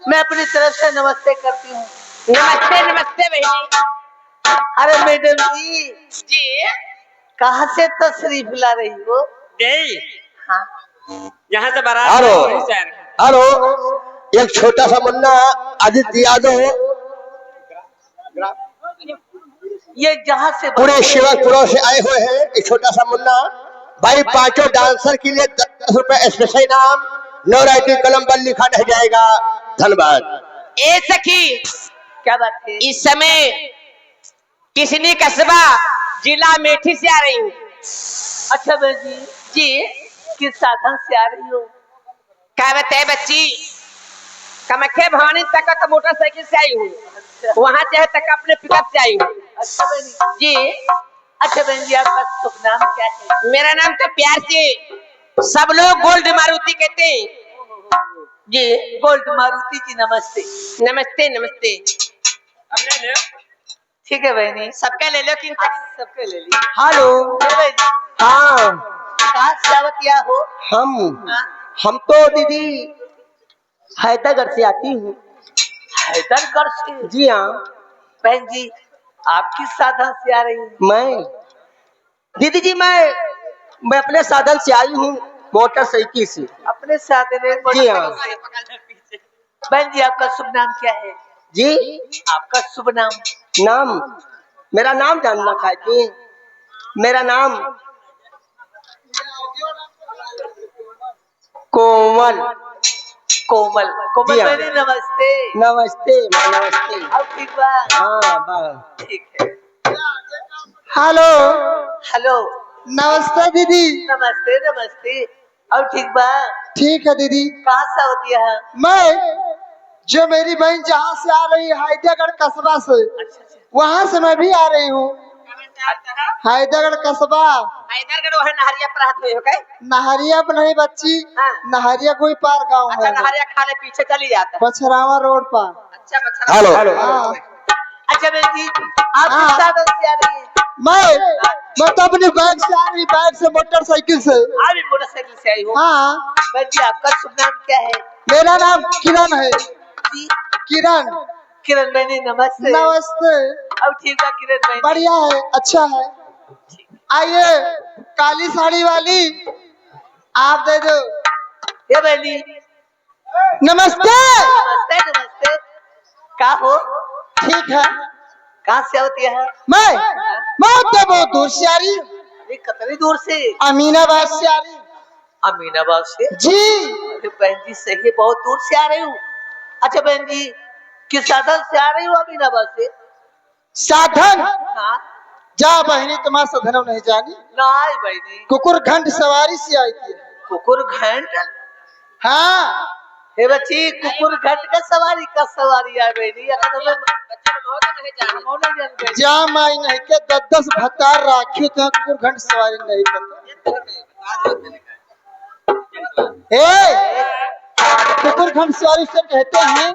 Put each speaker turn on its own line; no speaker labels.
मैं अपनी तरफ से नमस्ते करती हूँ।
नमस्ते नमस्ते बहनी।
अरे मैडम जी
जी
कहाँ से तशरीफ ला रही हो?
गई
हाँ
यहाँ से बारात
हेलो
वहीं से आ रहे हैं।
हेलो, एक छोटा सा मुन्ना आदित्य यादव
ये जहाँ से
पूरे शिवपुरा से आए हुए हैं। एक छोटा सा मुन्ना भाई, पांचों डांसर के लिए 10 रुपए स्पेशल इनाम। नो राइटिंग कलम पर लिखा नहीं जाएगा। धन्यवाद।
ए सखी,
क्या बात है?
इस समय किसनी कस्बा जिला मेठी से आ रही हूँ।
अच्छा बहन जी
जी
किस साधन से आ रही हो?
क्या बताए बच्ची, कामाख्या भवानी तक तो मोटरसाइकिल से आई हूँ,
अच्छा
वहाँ से तक अपने पिकअप से आई हूँ।
अच्छा बहन जी।
जी
अच्छा बहन जी आपका शुभ नाम क्या है?
मेरा नाम तो प्यार से सब लोग गोल्ड मारुति कहते हैं। जी
गोल्ड मारुति जी नमस्ते।
नमस्ते नमस्ते।
ठीक है बहनी
सबका ले लो किन तक।
सबके ले ली।
हेलो। हाँ,
कहाँ से आवतिया हो?
हम तो दीदी हैदरगढ़ से आती हूँ।
हैदरगढ़ से?
जी हाँ।
बहन जी आप किस साधन से आ रही हैं?
मैं दीदी जी मैं अपने साधन से आई हूँ, मोटरसाइकिल से।
अपने साधन में
जी हाँ।
मोटरसाइकिल से। बहन जी आपका शुभ नाम क्या है?
जी
आपका शुभ नाम?
नाम, मेरा नाम जानना चाहती हैं? मेरा नाम कोमल।
कोमल। कोमल
जी हाँ।
बहनी नमस्ते।
नमस्ते नमस्ते।
अब ठीक बा?
हाँ बस
ठीक है।
हेलो।
हेलो
नमस्ते दीदी।
नमस्ते नमस्ते। अब ठीक बा?
ठीक है दीदी।
कहाँ से होती है?
मैं जो मेरी बहन जहाँ से आ रही है हैदरगढ़ कस्बा से,
अच्छा
वहाँ से मैं भी आ रही हूँ। हैदरगढ़ कस्बा।
हैदरगढ़ वहाँ नहरिया पर हाथ में हो गए।
नहरिया पर नहीं बच्ची,
हाँ।
नहरिया कोई पार गाँव
अच्छा
है,
नहरिया खाले पीछे चली जाता है।
पछरावा रोड पर।
अच्छा बच्चा।
हेलो।
अच्छा बहन जी आप
हाँ।
किस साधन से आ रही हैं?
मैं तो अपनी बाइक से आ रही, बाइक से मोटरसाइकिल से।
आप भी मोटरसाइकिल से आई हो?
हाँ।
बहन जी आपका शुभ नाम क्या है?
मेरा नाम किरण है।
जी
किरण।
किरण बहनी नमस्ते।
नमस्ते।
अब ठीक है किरण बहनी।
बढ़िया है, अच्छा है। आइए, काली साड़ी वाली आप दे दो।
ये बहनी
नमस्ते।
नमस्ते नमस्ते। का हो?
ठीक है।
कहाँ से होती है?
मैं तो बहुत दूर से आ रही हूँ।
अरे कितनी दूर से?
अमीनाबाद से आ रही हूँ।
अमीनाबाद से?
जी।
अरे बहन जी सही है, बहुत दूर से आ रही हूँ। अच्छा बहन जी किस साधन से आ रही हूँ अमीनाबाद से?
साधन?
हाँ
जा बहनी, तुम्हारा साधन नहीं जानी।
नहीं बहनी।
कुकुर घंट सवारी से आई थी।
कुकुर घंट?
हाँ।
हे बच्ची कुकुर घंट का सवारी है बहनी। अगर तुम्हें
जा माई नहीं के 10 भत्तार राखी तो कुकुर घंट सवारी नहीं करता। कुकुर घंट सवारी से कहते हैं